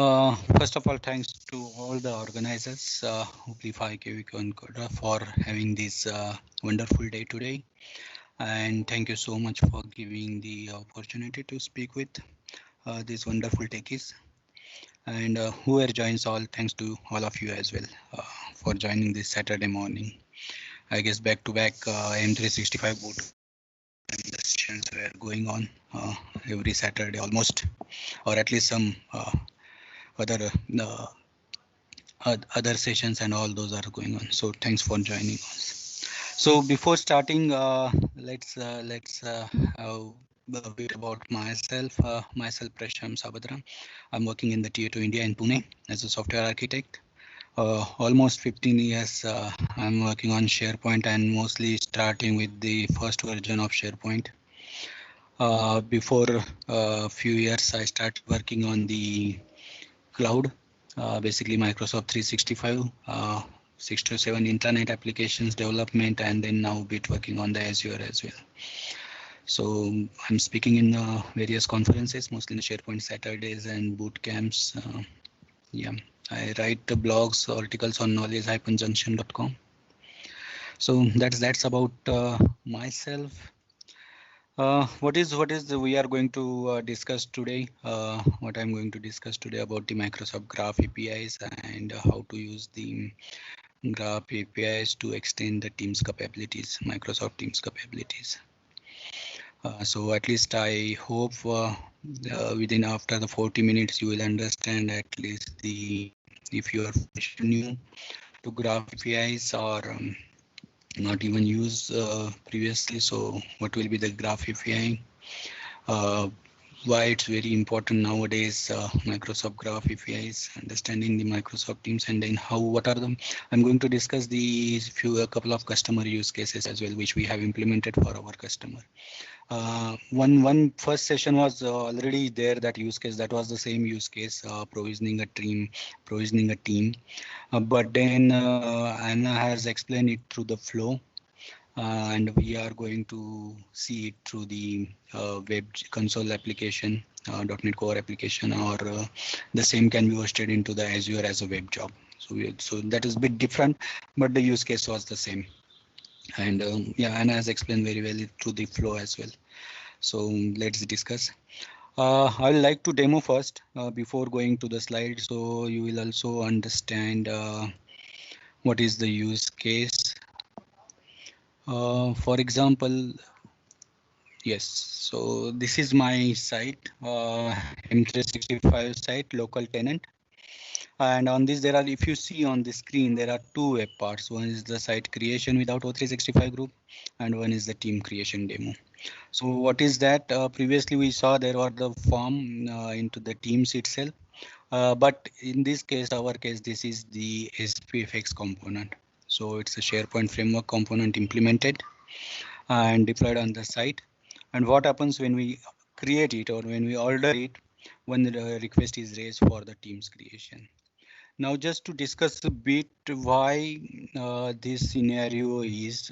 First of all, thanks to all the organizers, Amplify KVK and Koda for having this wonderful day today. And thank you so much for giving the opportunity to speak with these wonderful techies. And whoever joins all, thanks to all of you as well for joining this Saturday morning. I guess back to back M365 boot and the sessions were going on every Saturday almost, or at least some other other sessions and all those are going on. So thanks for joining us. So before starting, let's have a bit about myself. Myself Prasham Sabadram. I'm working in the Tier 2 India in Pune as a software architect. Almost 15 years I'm working on SharePoint and mostly starting with the first version of SharePoint. Before a few years, I started working on the cloud, basically Microsoft 365, 6 to 7 internet applications development, and then now bit working on the Azure as well. So I'm speaking in various conferences, mostly in the SharePoint Saturdays and boot camps. Yeah, I write the blogs, articles on knowledge-junction.com. So that's about myself. We are going to discuss today? What I'm going to discuss today about the Microsoft Graph APIs and how to use the Graph APIs to extend the Teams capabilities, Microsoft Teams capabilities. So at least I hope within after the 40 minutes you will understand at least the if you are new to Graph APIs or not even used previously. So what will be the Graph API? Why it's very important nowadays, Microsoft Graph APIs, understanding the Microsoft Teams, and then what are them. I'm going to discuss a couple of customer use cases as well, which we have implemented for our customer. One first session was already there, that use case, that was the same use case, provisioning a team. But then Anna has explained it through the flow. And we are going to see it through the web console application, .NET Core application, or the same can be hosted into the Azure as a web job. So that is a bit different, but the use case was the same. And yeah, Anna has explained very well through the flow as well. So let's discuss. I would like to demo first before going to the slide, so you will also understand what is the use case. For example, yes, so this is my site, M365 site, local tenant. And on this, there are, if you see on the screen, there are two web parts. One is the site creation without O365 group, and one is the team creation demo. So what is that? Previously, we saw there were the form into the teams itself. But in this case, our case, this is the SPFX component. So it's a SharePoint framework component implemented and deployed on the site. And what happens when we create it or when we order it, when the request is raised for the team's creation. Now, just to discuss a bit why this scenario is,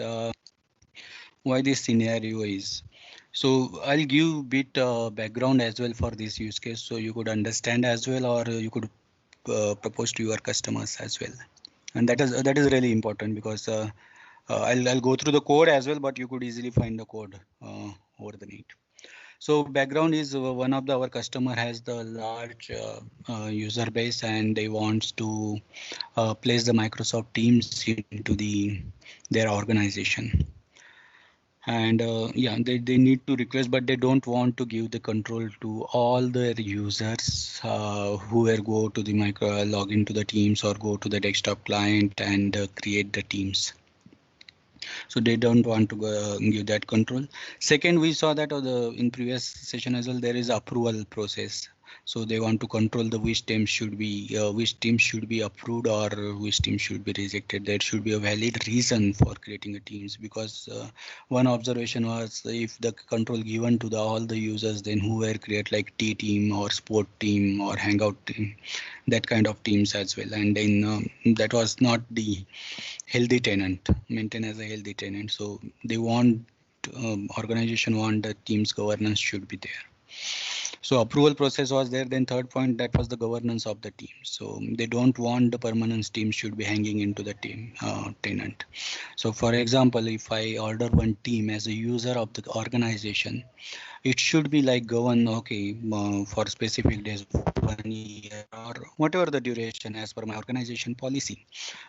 So I'll give a bit background as well for this use case, so you could understand as well, or you could propose to your customers as well. And that is really important because I'll go through the code as well, but you could easily find the code over the net. So background is one of our customer has the large user base, and they wants to place the Microsoft Teams into their organization. And yeah, they need to request, but they don't want to give the control to all their users who will go to the log into the Teams or go to the desktop client and create the Teams. So they don't want to give that control. Second, we saw that in previous session as well, there is approval process. So they want to control the which team should be approved or which team should be rejected. There should be a valid reason for creating a teams, because one observation was if the control given to all the users, then who were create like T team or sport team or hangout team, that kind of teams as well. And then that was not the healthy tenant, maintain as a healthy tenant. So they want organization want the team's governance should be there. So approval process was there. Then third point, that was the governance of the team. So they don't want the permanent team should be hanging into the team tenant. So for example, if I order one team as a user of the organization, it should be like govern, okay, for specific days, 1 year or whatever the duration as per my organization policy,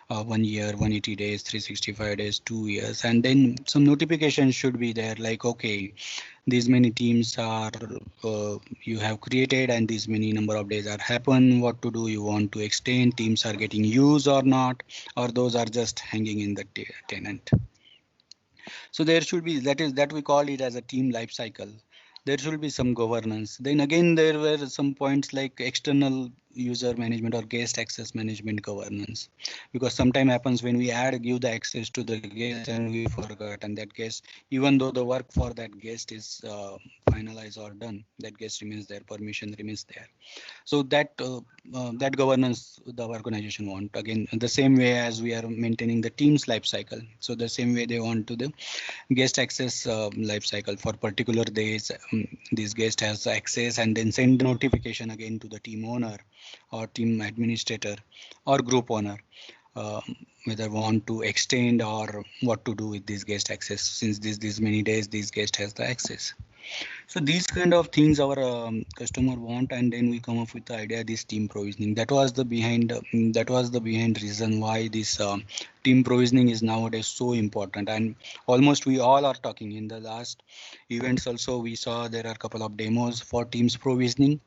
1 year, 180 days, 365 days, 2 years, and then some notification should be there like, okay, these many teams are you have created and these many number of days are happen, what to do, you want to extend, teams are getting used or not, or those are just hanging in the tenant. So there should be, that we call it as a team life cycle. There should be some governance. Then again, there were some points like external user management or guest access management governance, because sometimes happens when we give the access to the guest and we forgot, and that guest, even though the work for that guest is finalized or done, that guest remains there, permission remains there. So that governance the organization want, again the same way as we are maintaining the team's life cycle. So the same way they want to the guest access life cycle for particular days. This guest has access and then send the notification again to the team owner or team administrator or group owner, whether want to extend or what to do with this guest access, since these many days this guest has the access. So these kind of things our customer want, and then we come up with the idea this team provisioning. That was the behind reason why this team provisioning is nowadays so important, and almost we all are talking in the last events. Also, we saw there are a couple of demos for teams provisioning,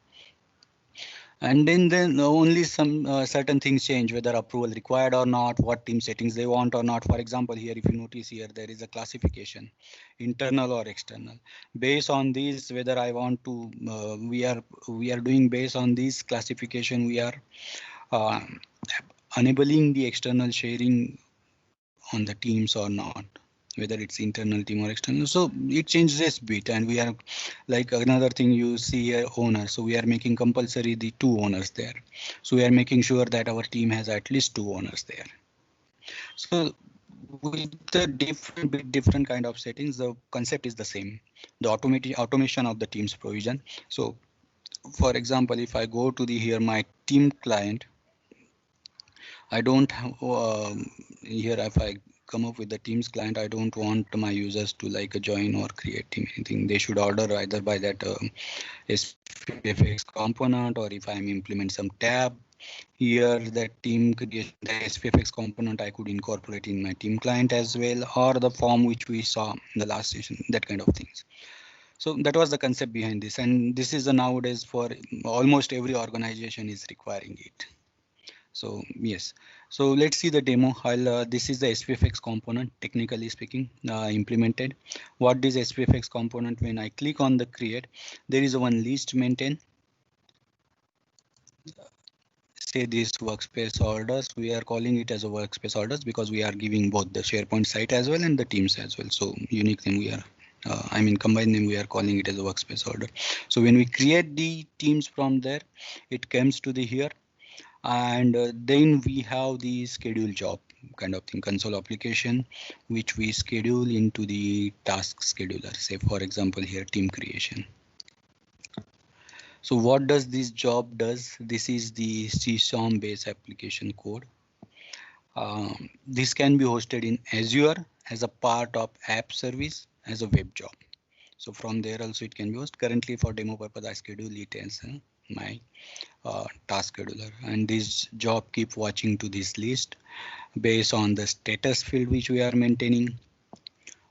and then only some certain things change, whether approval required or not, what team settings they want or not. For example, here if you notice here there is a classification, internal or external. Based on these, whether I want to we are doing based on this classification, we are uh, enabling the external sharing on the teams or not, whether it's internal team or external. So it changes a bit, and we are like another thing you see a owner. So we are making compulsory the 2 owners there. So we are making sure that our team has at least 2 owners there. So with the different kind of settings, the concept is the same. The automation of the team's provision. So for example, if I go to the here my team client, I don't have here if I come up with the Teams client, I don't want my users to like join or create team anything. They should order either by that SPFX component, or if I'm implement some tab here, that team creation, the SPFX component I could incorporate in my team client as well, or the form which we saw in the last session, that kind of things. So that was the concept behind this, and this is the nowadays for almost every organization is requiring it. So yes, so let's see the demo. This is the SPFX component, technically speaking, implemented. What is SPFX component? When I click on the create, there is a one list maintain. Say this workspace orders, we are calling it as a workspace orders because we are giving both the SharePoint site as well and the teams as well. So unique name we are, combined name we are calling it as a workspace order. So when we create the teams from there, it comes to the here. And then we have the schedule job kind of thing, console application, which we schedule into the task scheduler. Say for example here team creation. So what does this job does? This is the CSOM based application code. This can be hosted in Azure as a part of app service as a web job. So from there also it can be hosted. Currently for demo purpose I schedule it as my task scheduler, and this job keep watching to this list based on the status field which we are maintaining.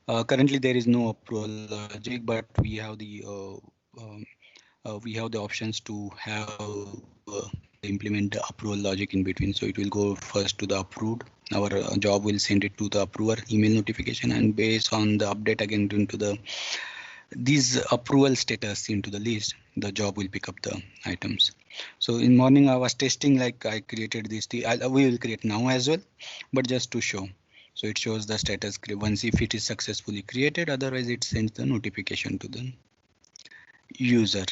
Currently there is no approval logic, but we have the options to have implement the approval logic in between. So it will go first to the approved. Our job will send it to the approver email notification, and based on the update again into the these approval status into the list, the job will pick up the items. So in morning I was testing, like I created this, we will create now as well, but just to show. So it shows the status once if it is successfully created, otherwise it sends the notification to the user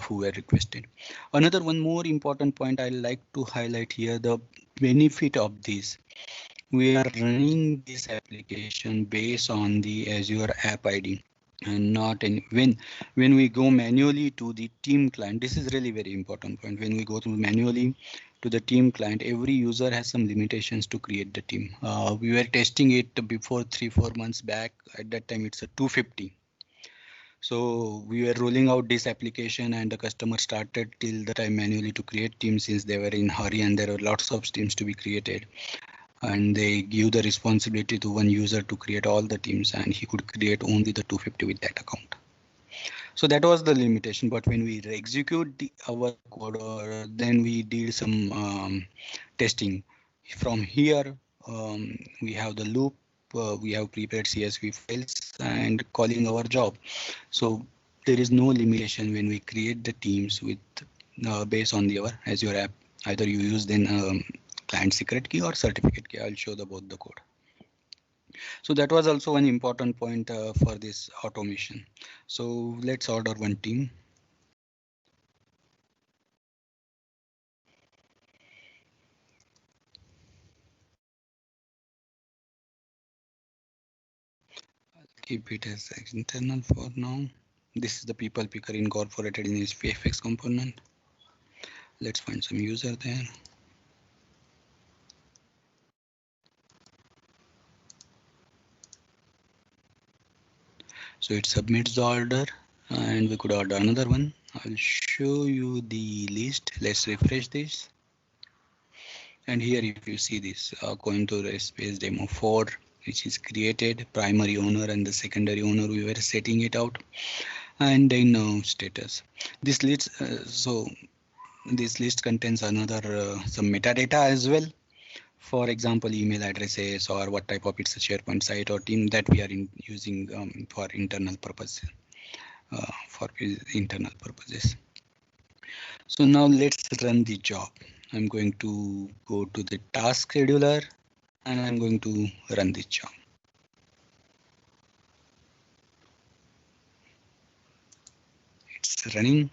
who were requested. Another one more important point I like to highlight here, the benefit of this. We are running this application based on the Azure App ID. and not any when we go manually to the team client. This is really very important point. When we go to manually to the team client, every user has some limitations to create the team. We were testing it before 3-4 months back. At that time it's a 250. So we were rolling out this application and the customer started till the time manually to create teams, since they were in hurry and there were lots of teams to be created, and they give the responsibility to one user to create all the teams, and he could create only the 250 with that account. So that was the limitation. But when we execute our code, or then we did some testing from here, we have the loop, we have prepared CSV files and calling our job. So there is no limitation when we create the teams with based on our Azure app. Either you use then client secret key or certificate key. I'll show the both the code. So that was also an important point for this automation. So let's order one team. Keep it as internal for now. This is the people picker incorporated in this VFX component. Let's find some user there. So it submits the order and we could order another one. I'll show you the list. Let's refresh this. And here if you see this going to the space demo 4, which is created, primary owner and the secondary owner, we were setting it out, and then status. This list this list contains another some metadata as well. For example, email addresses or what type of it's a SharePoint site or team that we are using for internal purposes. So now let's run the job. I'm going to go to the task scheduler and I'm going to run this job. It's running.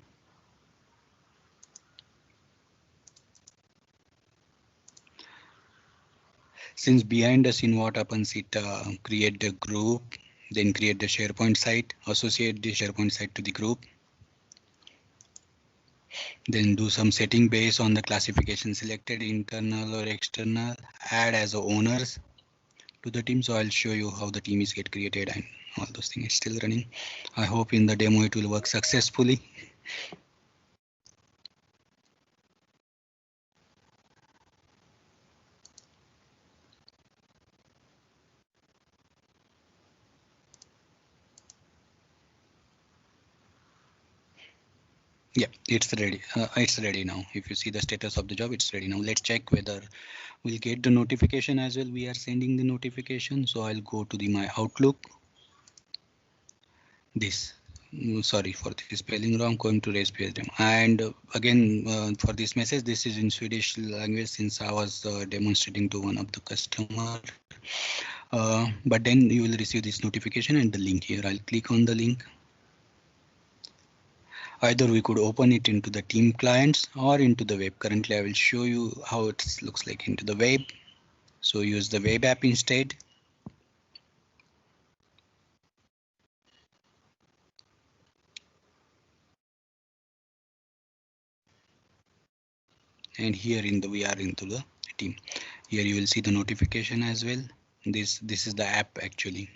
Since behind the scene what happens, it create the group, then create the SharePoint site, associate the SharePoint site to the group, then do some setting based on the classification selected, internal or external, add as owners to the team. So I'll show you how the team is get created and all those things. It's still running. I hope in the demo it will work successfully. Yeah, it's ready. It's ready now. If you see the status of the job, it's ready now. Let's check whether we'll get the notification as well. We are sending the notification. So I'll go to my Outlook. This, sorry for the spelling wrong, going to raise page demo. And again, for this message, this is in Swedish language since I was demonstrating to one of the customer. But then you will receive this notification and the link here. I'll click on the link. Either we could open it into the team clients or into the web. Currently, I will show you how it looks like into the web. So use the web app instead. And here we are into the team. Here you will see the notification as well. This is the app actually.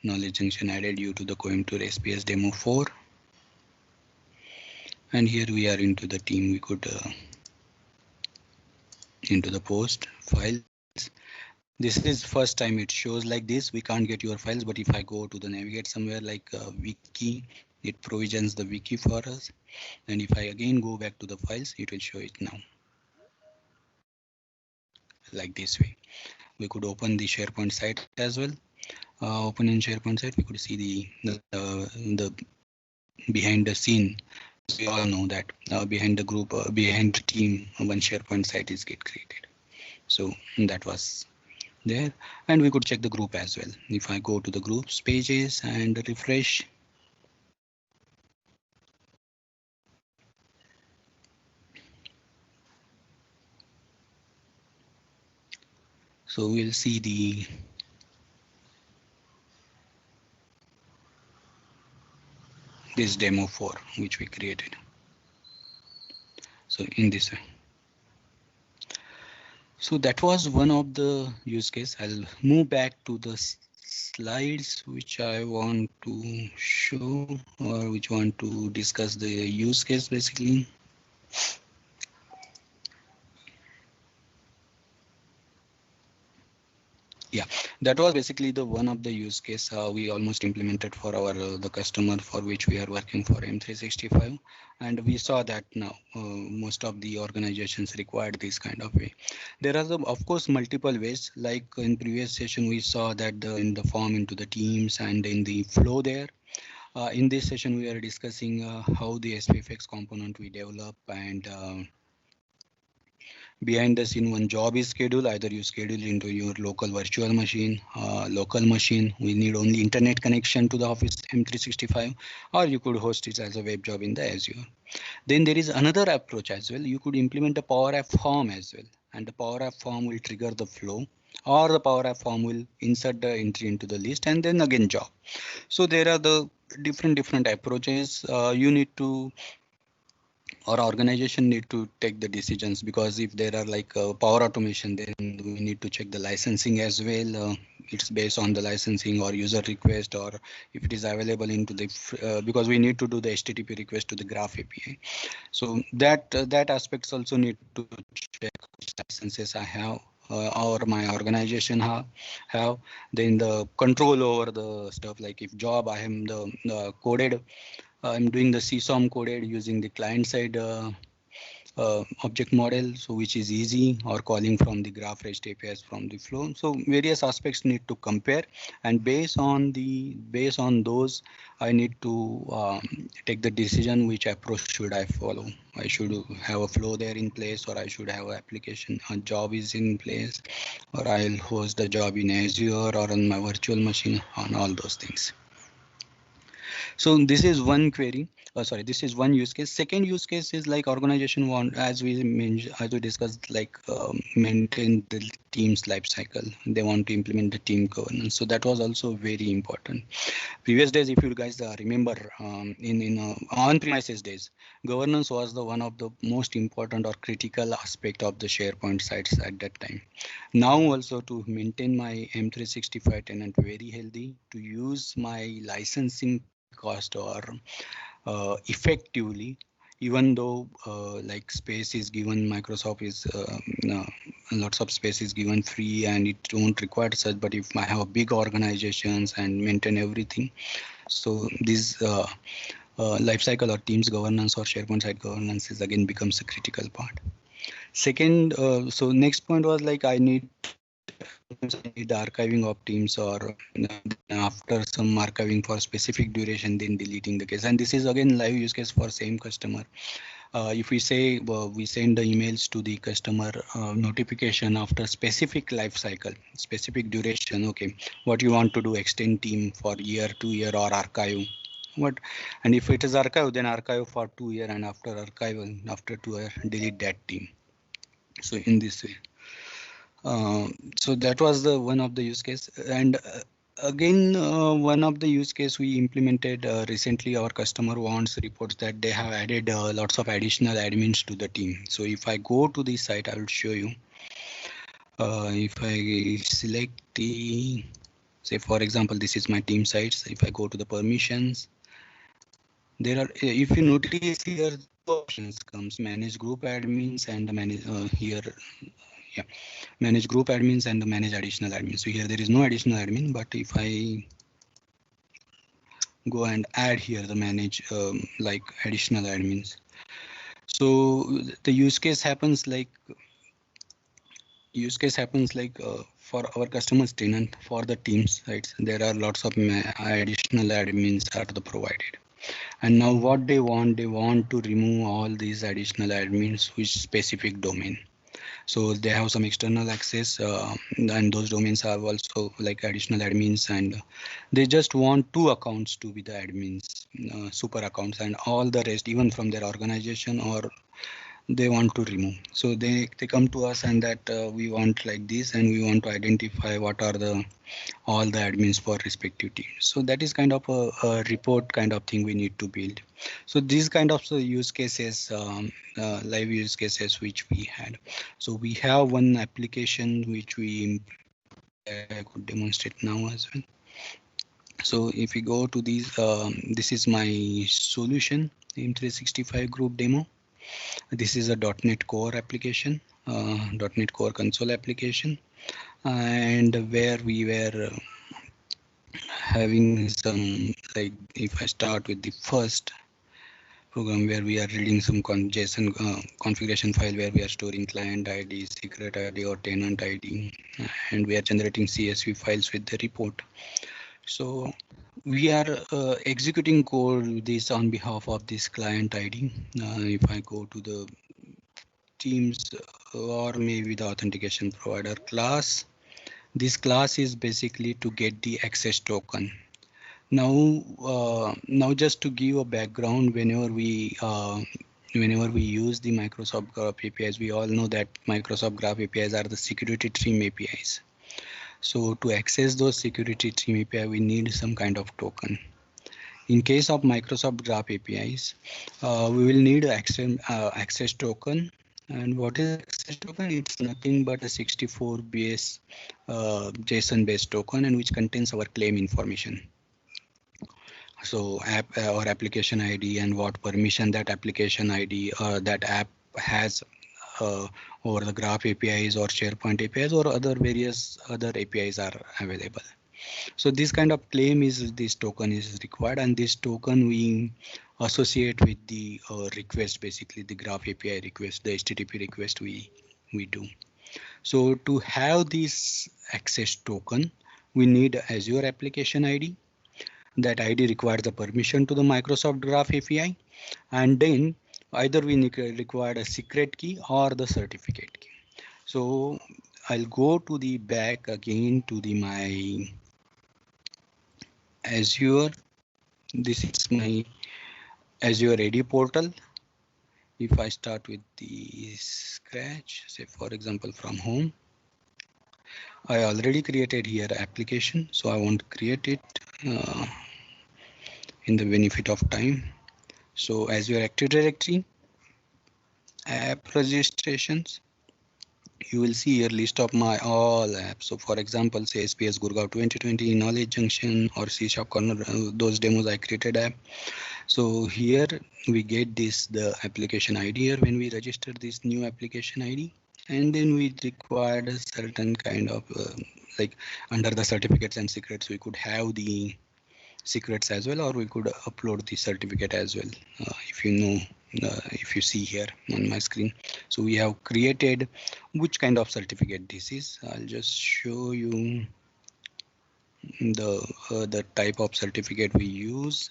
Knowledge Junction added you to the Coimbatore SPS demo 4. And here we are into the team. We could into the post files. This is first time it shows like this. We can't get your files, but if I go to the navigate somewhere like wiki, it provisions the wiki for us. And if I again go back to the files, it will show it now. Like this way. We could open the SharePoint site as well. Open in SharePoint site, we could see the behind the scene. We all know that behind the group, behind the team, one SharePoint site is get created. So that was there, and we could check the group as well. If I go to the groups pages and refresh, so we'll see the this demo 4 which we created. So in this way. So that was one of the use case. I'll move back to the slides which I want to show or which want to discuss the use case basically. Yeah, that was basically the one of the use case we almost implemented for our the customer for which we are working for M365, and we saw that now most of the organizations required this kind of way. There are of course multiple ways. Like in previous session, we saw that in the form into the teams and in the flow there. In this session, we are discussing how the SPFX component we develop and behind the scene one job is scheduled. Either you schedule into your local virtual machine, we need only internet connection to the Office M365, or you could host it as a web job in the Azure. Then there is another approach as well. You could implement a Power App form as well, and the Power App form will trigger the flow, or the Power App form will insert the entry into the list and then again job. So there are the different approaches. You need to, our organization need to take the decisions, because if there are like power automation, then we need to check the licensing as well. It's based on the licensing or user request, or if it is available into the because we need to do the HTTP request to the Graph API. So that aspects also need to check which licenses I have or my organization have. Then the control over the stuff, like if job I am the coded, I'm doing the CSOM coded using the client side object model, so which is easy, or calling from the Graph REST APIs from the flow. So various aspects need to compare, and based on those, I need to take the decision which approach should I follow. I should have a flow there in place, or I should have an application, a job is in place, or I'll host the job in Azure or on my virtual machine, on all those things. So this is one query. Sorry, this is one use case. Second use case is like organization want, as we mentioned, as we discussed, like maintain the team's life cycle. They want to implement the team governance. So that was also very important. Previous days, if you guys remember, in on-premises days, governance was the one of the most important or critical aspect of the SharePoint sites at that time. Now also, to maintain my M365 tenant very healthy, to use my licensing cost or effectively, even though like space is given, Microsoft is lots of space is given free and it don't require such. But if I have big organizations and maintain everything, so this lifecycle or teams governance or SharePoint site governance is again becomes a critical part. Second, so next point was like I need archiving of teams, or after some archiving for specific duration, then deleting the case. And this is again live use case for same customer. If we say we send the emails to the customer notification after specific life cycle, specific duration. Okay, what you want to do, extend team for year, 2 year, or archive. What, and if it is archive, then archive for 2 year, and after archival, after 2 year, delete that team. So in this way. So that was the one of the use case. And again, one of the use case we implemented recently, our customer wants reports that they have added lots of additional admins to the team. So if I go to the site, I will show you. If I select the, say for example, this is my team sites. If I go to the permissions, there are, if you notice here, two options comes: manage group admins and manage here. Yeah, manage group admins and manage additional admins. So here there is no additional admin, but if I go and add here the manage like additional admins, so the use case happens like for our customers tenant, for the teams, right? There are lots of additional admins are provided. And now what they want to remove all these additional admins with specific domain. So they have some external access and those domains have also like additional admins, and they just want 2 accounts to be the admins, super accounts, and all the rest, even from their organization or they want to remove. So they come to us and that we want like this, and we want to identify what are the all the admins for respective teams. So that is kind of a report kind of thing we need to build. So these kind of use cases, live use cases which we had. So we have one application which we I could demonstrate now as well. So if we go to these, this is my solution M365 group demo. This is a .NET Core application, .NET Core console application, and where we were having some, like if I start with the first program where we are reading some JSON configuration file where we are storing client ID, secret ID or tenant ID, and we are generating CSV files with the report. So we are executing code this on behalf of this client ID. If I go to the teams or maybe the authentication provider class, this class is basically to get the access token. Now just to give a background, whenever we use the Microsoft Graph APIs, we all know that Microsoft Graph APIs are the security trim APIs. So to access those security trim API, we need some kind of token. In case of Microsoft Graph APIs, we will need access token. And what is access token? It's nothing but a 64 base JSON based token, and which contains our claim information. So app or application ID and what permission that application ID that app has over the Graph APIs or SharePoint APIs or other various other APIs are available. So this kind of claim is this token is required, and this token we associate with the request, basically the Graph API request, the HTTP request we do. So to have this access token, we need Azure application ID. That ID requires the permission to the Microsoft Graph API, and then either we require a secret key or the certificate key. So I'll go to the back again to the my Azure. This is my Azure AD portal. If I start with the scratch, say for example from home, I already created here application, so I want to create it in the benefit of time. So Azure Active Directory, app registrations, you will see here list of my all apps. So for example, say SPS Gurgaon 2020, Knowledge Junction or C# Corner, those demos I created app. So here we get this the application ID here when we register this new application ID, and then we required a certain kind of like under the certificates and secrets, we could have the secrets as well, or we could upload the certificate as well. If you know, if you see here on my screen, so we have created which kind of certificate this is. I'll just show you the type of certificate we use.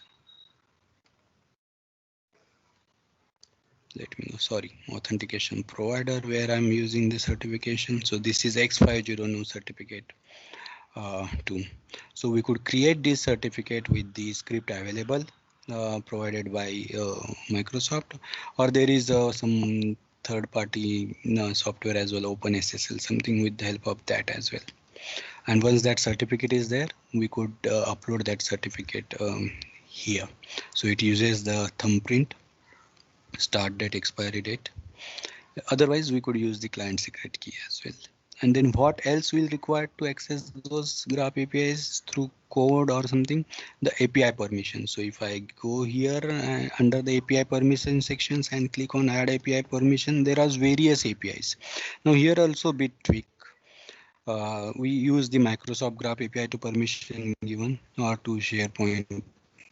Let me know, sorry, authentication provider where I'm using the certification. So this is X509 certificate 2. So we could create this certificate with the script available provided by Microsoft, or there is some third-party software as well, OpenSSL, something with the help of that as well. And once that certificate is there, we could upload that certificate here. So it uses the thumbprint, start date, expiry date. Otherwise, we could use the client secret key as well. And then what else will require to access those Graph APIs through code or something? The API permission. So if I go here under the API permission sections and click on add API permission, there are various APIs. Now here also bit tweak. We use the Microsoft Graph API to permission given or to SharePoint.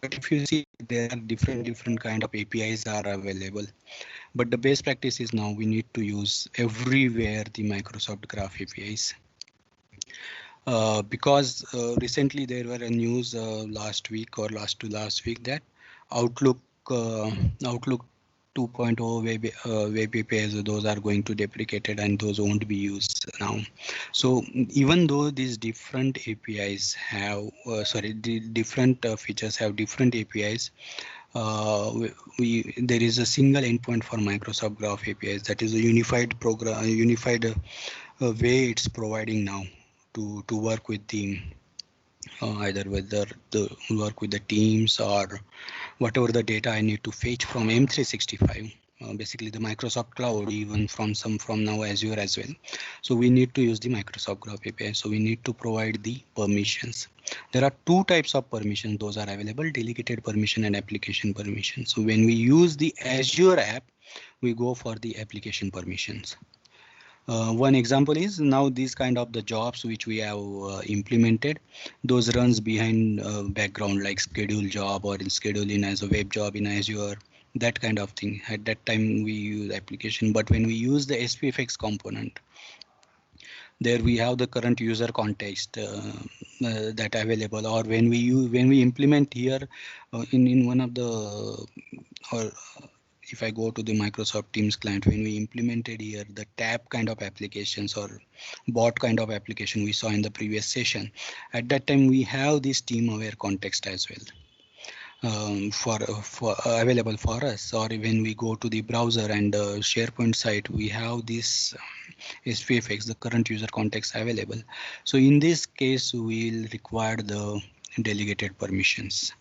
But if you see, there are different kind of APIs are available. But the best practice is now we need to use everywhere the Microsoft Graph APIs. Because recently there were a news last week or last week that Outlook 2.0 web APIs, those are going to deprecated and those won't be used now. So even though these different APIs have, the different features have different APIs, there is a single endpoint for Microsoft Graph APIs. That is a unified program, unified way it's providing now to work with the either whether the work with the teams or whatever the data I need to fetch from M365. Basically the Microsoft Cloud, even from now Azure as well. So we need to use the Microsoft Graph API. So we need to provide the permissions. There are two types of permissions. Those are available: delegated permission and application permission. So when we use the Azure app, we go for the application permissions. One example is now these kind of the jobs which we have implemented, those runs behind background like schedule job or in scheduling as a web job in Azure, that kind of thing. At that time we use application, but when we use the SPFX component, there we have the current user context that available, or when we implement here in one of the or if I go to the Microsoft Teams client, when we implemented here the tab kind of applications or bot kind of application we saw in the previous session, at that time we have this team aware context as well. For available for us, or when we go to the browser and SharePoint site, we have this SPFX, the current user context available. So in this case, we'll require the delegated permissions.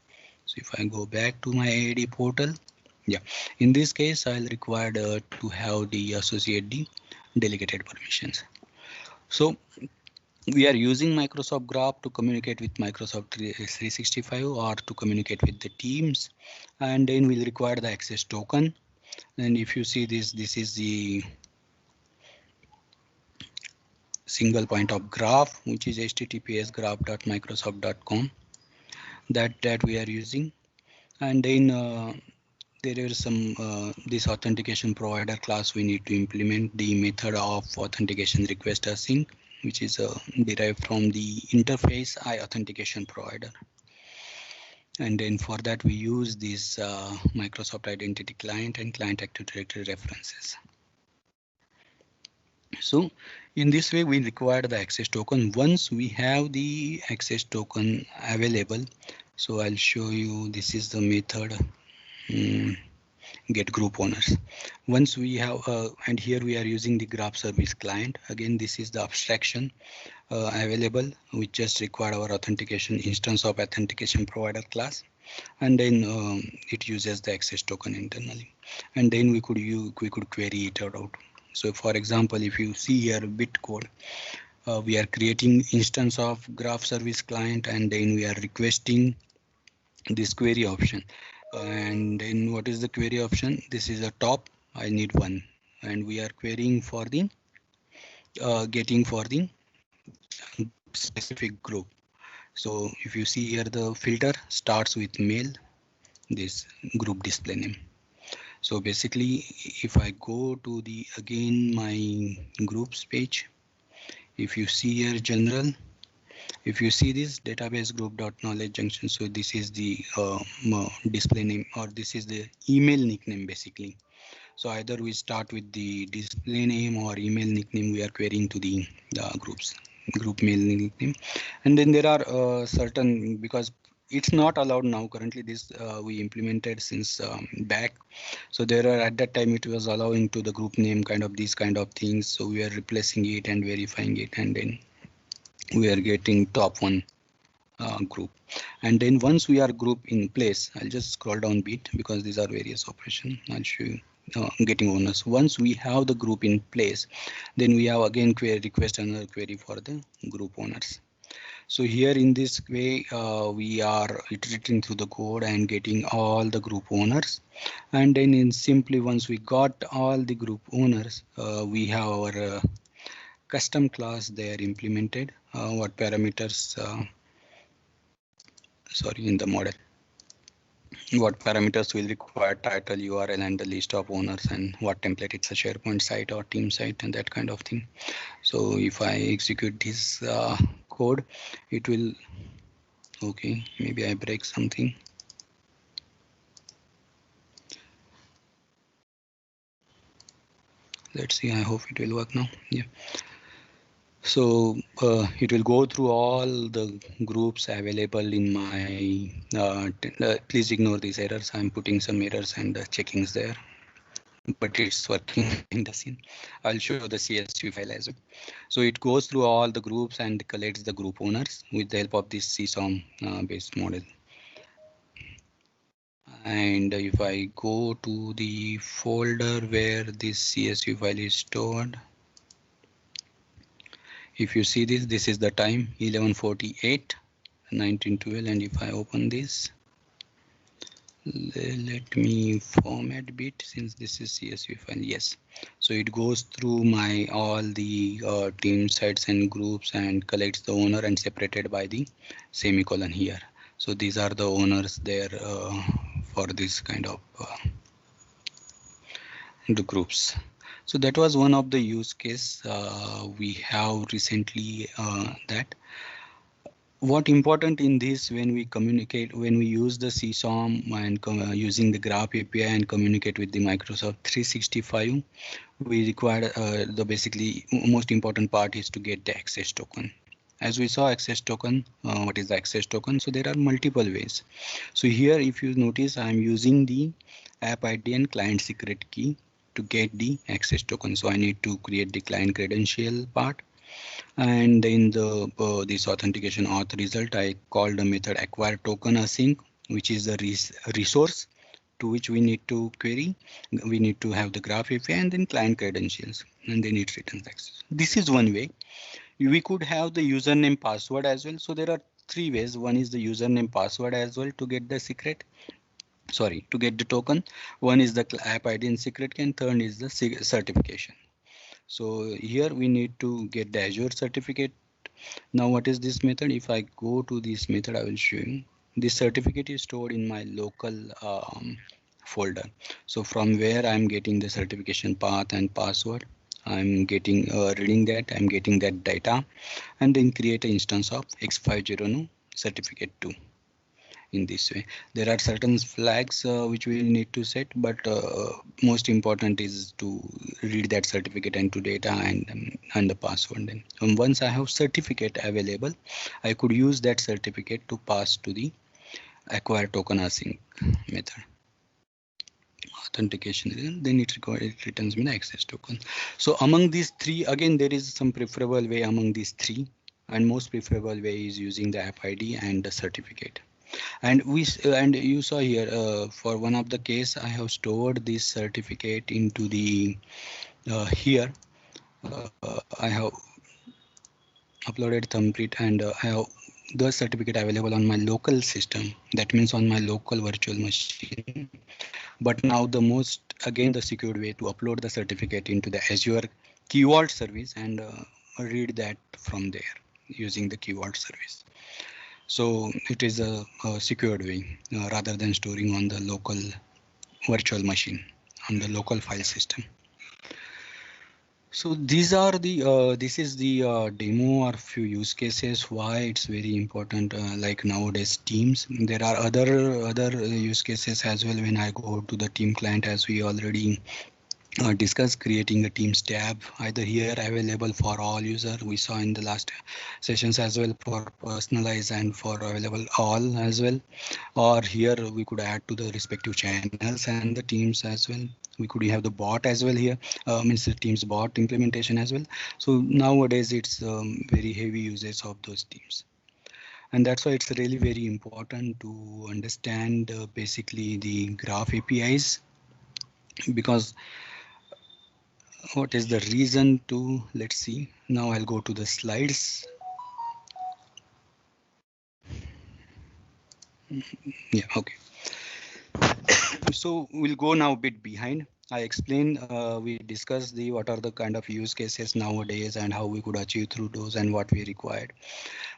So if I go back to my AAD portal, yeah, in this case, I'll require to have the associate the delegated permissions. So we are using Microsoft Graph to communicate with Microsoft 365 or to communicate with the teams, and then we'll require the access token. And if you see this, this is the single point of graph, which is https graph.microsoft.com, that we are using. And then there is some this authentication provider class we need to implement the method of authentication request async, which is derived from the interface I authentication provider. And then for that we use this Microsoft Identity Client and Client Active Directory references. So in this way we require the access token. Once we have the access token available, so I'll show you, this is the method get group owners. Once we have and here we are using the graph service client. Again, this is the abstraction available. We just require our authentication instance of authentication provider class, and then it uses the access token internally, and then we could query it out. So for example, if you see here bit code, we are creating instance of graph service client, and then we are requesting this query option. And then what is the query option? This is a top, I need one, and we are querying for the getting for the specific group. So if you see here, the filter starts with mail, this group display name. So basically, if I go to the again my groups page, if you see here general, if you see this database group.knowledge junction, so this is the display name, or this is the email nickname basically. So either we start with the display name or email nickname we are querying to the group mail nickname. And then there are certain, because it's not allowed now currently, this we implemented since back. So there are, at that time it was allowing to the group name kind of these kind of things. So we are replacing it and verifying it, and then we are getting top one group. And then once we are group in place, I'll just scroll down a bit because these are various operations. I'll show you getting owners. Once we have the group in place, then we have again query request another query for the group owners. So here in this way, we are iterating through the code and getting all the group owners. And then in simply once we got all the group owners, we have our custom class there implemented. What parameters? Sorry, in the model. What parameters will require title, URL, and the list of owners, and what template, it's a SharePoint site or team site and that kind of thing. So if I execute this code, it will, okay, maybe I break something. Let's see, I hope it will work now. Yeah. So it will go through all the groups available in my, please ignore these errors. I'm putting some errors and checkings there, but it's working behind the scene. I'll show the CSV file as well. So it goes through all the groups and collects the group owners with the help of this CSOM based model. And if I go to the folder where this CSV file is stored, if you see this, this is the time 11:48, 1912, and if I open this, let me format bit since this is CSV file. Yes, so it goes through my all the team sites and groups and collects the owner and separated by the semicolon here. So these are the owners there for this kind of the groups. So that was one of the use case we have recently that what important in this when we communicate, when we use the CSOM and using the Graph API and communicate with the Microsoft 365, we require the basically most important part is to get the access token. As we saw access token, what is the access token? So there are multiple ways. So here, if you notice, I'm using the app ID and client secret key to get the access token. So I need to create the client credential part. And in the this authentication auth result, I called the method acquire token async, which is the resource to which we need to query. We need to have the graph API and then client credentials, and then it returns access. This is one way. We could have the username password as well. So there are three ways. One is the username password as well to get the secret. Sorry, to get the token. One is the app ID and secret key, and third is the certification. So here we need to get the Azure certificate. Now what is this method? If I go to this method, I will show you. This certificate is stored in my local folder. So from where I'm getting the certification path and password, I'm getting reading that, I'm getting that data, and then create an instance of X50 certificate 2. In this way, there are certain flags which we need to set, but most important is to read that certificate and to data and the password. Then once I have certificate available, I could use that certificate to pass to the acquire token async method authentication. Then it returns me the access token. So among these three, again there is some preferable way among these three, and most preferable way is using the app ID and the certificate. And you saw here for one of the case, I have stored this certificate into the here. I have uploaded thumbprint and I have the certificate available on my local system. That means on my local virtual machine. But now the most again the secured way to upload the certificate into the Azure Key Vault service and read that from there using the Key Vault service. So it is a secured way rather than storing on the local virtual machine on the local file system. So these are the this is the demo or few use cases why it's very important like nowadays Teams. There are other use cases as well when I go to the team client, as we already discuss creating a Teams tab either here available for all user. We saw in the last sessions as well for personalize and for available all as well, or here we could add to the respective channels and the teams as well. We could have the bot as well here, means the Teams bot implementation as well. So nowadays it's very heavy usage of those teams. And that's why it's really very important to understand basically the graph APIs, because what is the reason to, let's see. Now I'll go to the slides. Yeah, okay. So we'll go now a bit behind. I explained, we discussed the what are the kind of use cases nowadays and how we could achieve through those and what we required.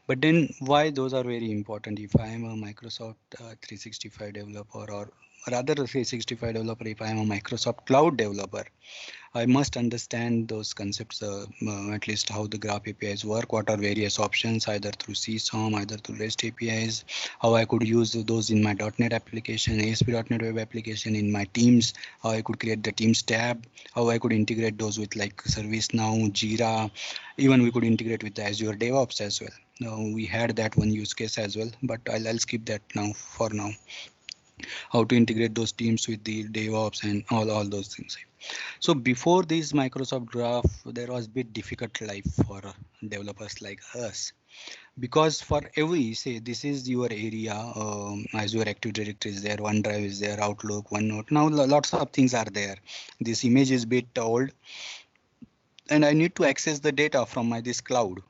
But then why those are very important? If I am a Microsoft 365 developer or rather a 365 developer, if I am a Microsoft Cloud developer, I must understand those concepts, at least how the Graph APIs work, what are various options, either through CSOM, either through REST APIs, how I could use those in my .NET application, ASP.NET Web application, in my Teams, how I could create the Teams tab, how I could integrate those with like ServiceNow, Jira, even we could integrate with the Azure DevOps as well. We had that one use case as well, but I'll skip that now for now. How to integrate those teams with the DevOps and all those things. So before this Microsoft Graph, there was a bit difficult life for developers like us, because for every, say this is your area, Azure Active Directory is there, OneDrive is there, Outlook, OneNote. Now lots of things are there. This image is a bit old, and I need to access the data from my this cloud.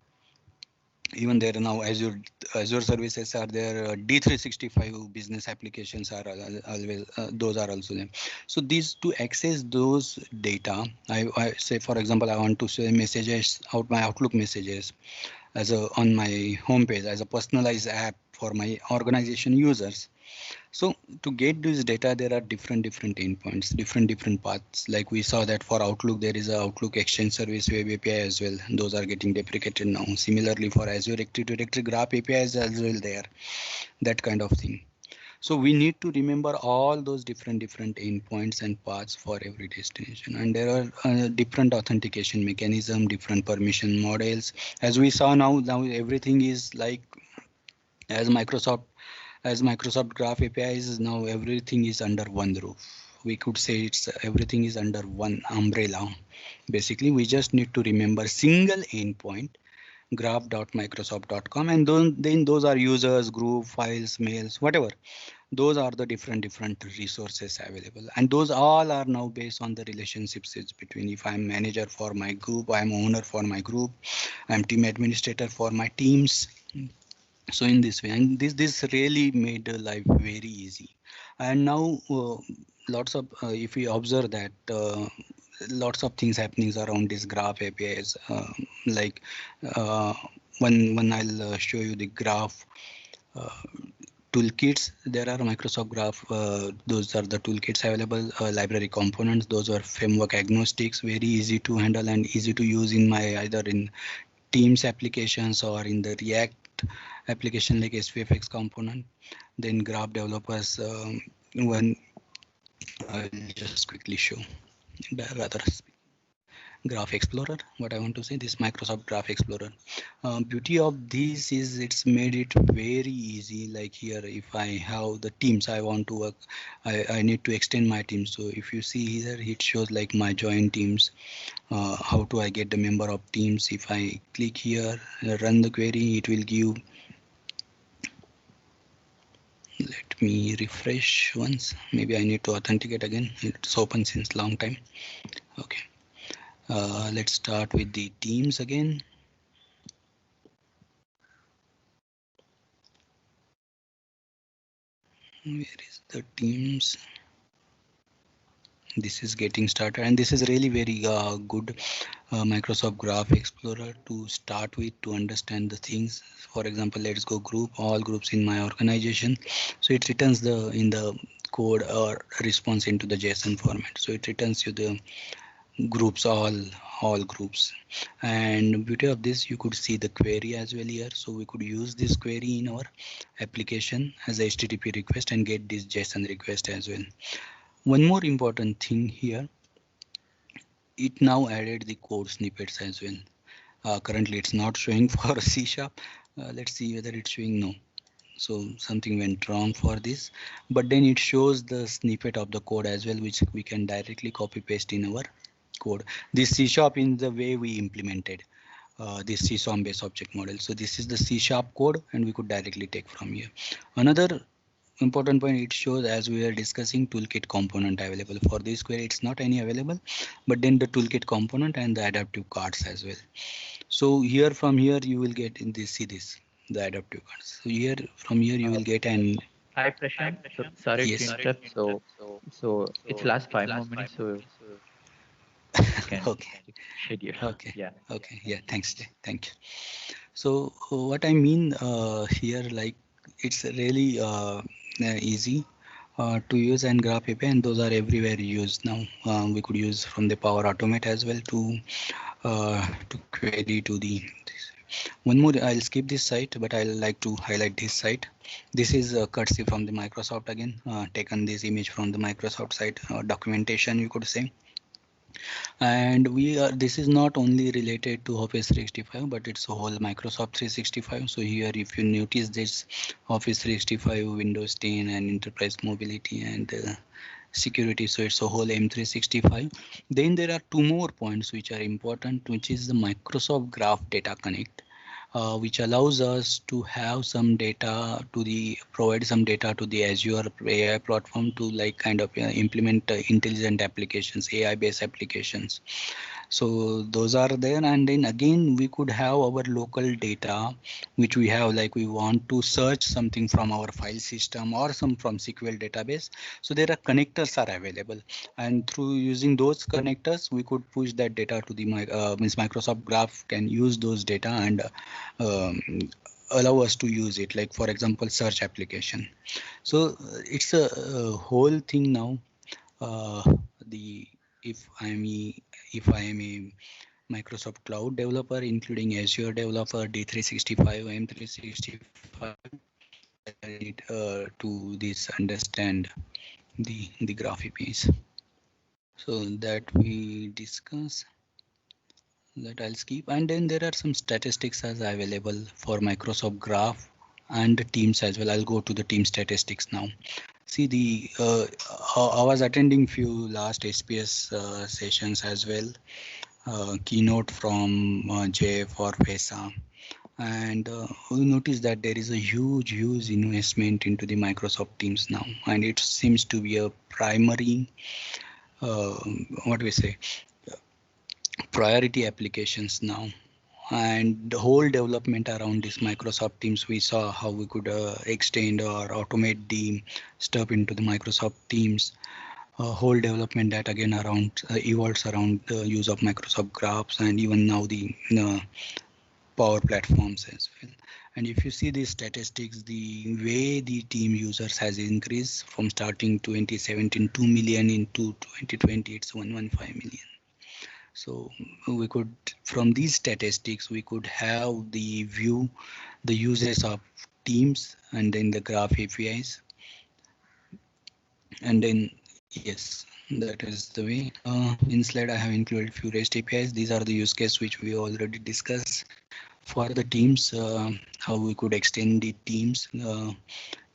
Even there now Azure services are there, D365 business applications are always those are also there. So these to access those data, I say for example I want to say messages out my Outlook messages as a on my homepage as a personalized app for my organization users. So to get this data, there are different endpoints, different paths. Like we saw that for Outlook, there is a Outlook Exchange Service Web API as well. Those are getting deprecated now. Similarly, for Azure Active Directory Graph APIs as well there, that kind of thing. So we need to remember all those different endpoints and paths for every destination. And there are different authentication mechanism, different permission models. As we saw now everything is like as Microsoft Graph APIs, now everything is under one roof. We could say it's everything is under one umbrella. Basically, we just need to remember single endpoint graph.microsoft.com, and then those are users, group, files, mails, whatever. Those are the different resources available, and those all are now based on the relationships between, if I'm manager for my group, I'm owner for my group, I'm team administrator for my teams. So in this way, and this really made life very easy. And now lots of if we observe that lots of things happening around this graph APIs, like uh, one I'll show you the graph toolkits. There are Microsoft Graph, those are the toolkits available, library components, those are framework agnostics, very easy to handle and easy to use in my either in Teams applications or in the React application like SVFX component. Then Graph developers, one I'll just quickly show, rather Graph Explorer. What I want to say, this Microsoft Graph Explorer. Beauty of this is it's made it very easy. Like here, if I have the teams I want to work, I need to extend my team. So if you see here, it shows like my join teams. How do I get the member of teams? If I click here, run the query, it will give. Let me refresh once. Maybe I need to authenticate again. It's open since long time. Okay. Let's start with the teams again. Where is the teams? This is getting started, and this is really very good Microsoft Graph Explorer to start with, to understand the things. For example, let's go group, all groups in my organization. So it returns the in the code or response into the JSON format. So it returns you the groups, all groups. And beauty of this, you could see the query as well here. So we could use this query in our application as a HTTP request and get this JSON request as well. One more important thing here, it now added the code snippets as well. Currently it's not showing for C#. Let's see whether it's showing. No. So something went wrong for this, but then it shows the snippet of the code as well, which we can directly copy paste in our code. This C# in the way we implemented this CSOM based object model. So this is the C# code, and we could directly take from here. Another important point, it shows, as we are discussing, toolkit component available for this query. It's not any available, but then the toolkit component and the adaptive cards as well. So here from here you will get in this, see this, the adaptive cards. So here from here you will get an. Hi Prashant, so sorry to interrupt. So it's last 5 more minutes, so you can Okay. schedule. Okay. Yeah. Okay. Yeah. Thanks, Jay. Thank you. So what I mean here, like it's really easy. to use ngraph API, and those are everywhere used now. We could use from the Power Automate as well to query to the. One more, I'll skip this site, but I'll like to highlight this site. This is courtesy from the Microsoft again, taken this image from the Microsoft site, documentation you could say. And this is not only related to Office 365, but it's a whole Microsoft 365. So here, if you notice this Office 365, Windows 10 and enterprise mobility and security, so it's a whole M365. Then there are two more points which are important, which is the Microsoft Graph Data Connect, which allows us to have some data to provide some data to the Azure AI platform to like kind of implement intelligent applications, AI based applications. So those are there, and then again we could have our local data which we have, like we want to search something from our file system or some from SQL database. So there are connectors are available, and through using those connectors we could push that data to the means Microsoft Graph can use those data and um, allow us to use it, like for example search application. So it's a whole thing now. The if I am a Microsoft Cloud developer, including Azure developer, D365, M365, I need to this understand the graph APIs. So that we discuss. That I'll skip, and then there are some statistics as available for Microsoft Graph and the Teams as well. I'll go to the team statistics now. See, I was attending few last SPS sessions as well, keynote from Jeff or Fesa, and we notice that there is a huge investment into the Microsoft Teams now, and it seems to be a primary uh, what we say priority applications now. And the whole development around this Microsoft Teams, we saw how we could extend or automate the stuff into the Microsoft Teams. Whole development that again around evolves around the use of Microsoft Graphs, and even now the Power Platforms as well. And if you see these statistics, the way the team users has increased from starting 2017 2 million into 2020, it's 115 million. So we could, from these statistics, we could have the view, the uses of Teams and then the Graph APIs. And then, yes, that is the way. In slide, I have included few REST APIs. These are the use case which we already discussed. For the teams, how we could extend the teams,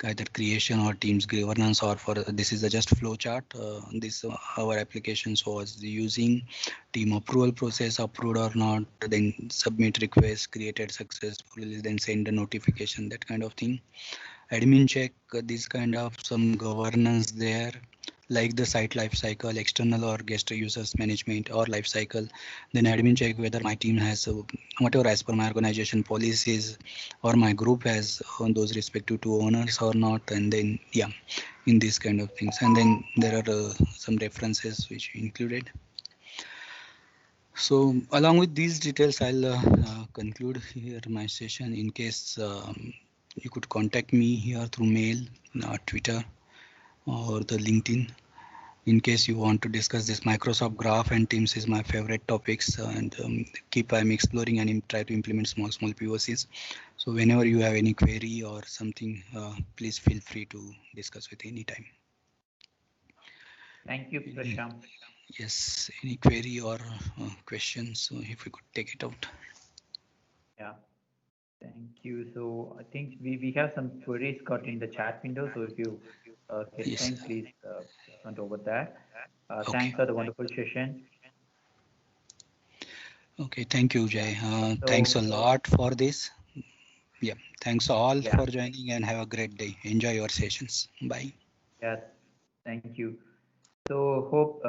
either creation or teams governance, or for this is just flow chart. This our applications was using team approval process, approved or not, then submit request, created successfully, then send a notification, that kind of thing. Admin check, this kind of some governance there, like the site lifecycle, external or guest users management or lifecycle. Then admin check whether my team has whatever as per my organization policies or my group has on those respective to owners or not. And then yeah, in these kind of things. And then there are some references which included. So along with these details, I'll conclude here my session. In case you could contact me here through mail, Twitter, or the LinkedIn. In case you want to discuss this, Microsoft Graph and Teams is my favorite topics, and I'm exploring and try to implement small POCs. So whenever you have any query or something, please feel free to discuss with any time. Thank you, Prashant. Yes, any query or questions? So if we could take it out. Yeah, thank you. So I think we have some queries got in the chat window. So if you get Yes. time, please respond over that. Okay. Thanks for the wonderful session. Okay, thank you, Jay. Thanks a lot for this. Yeah, thanks all for joining, and have a great day. Enjoy your sessions. Bye. Yes, thank you. So hope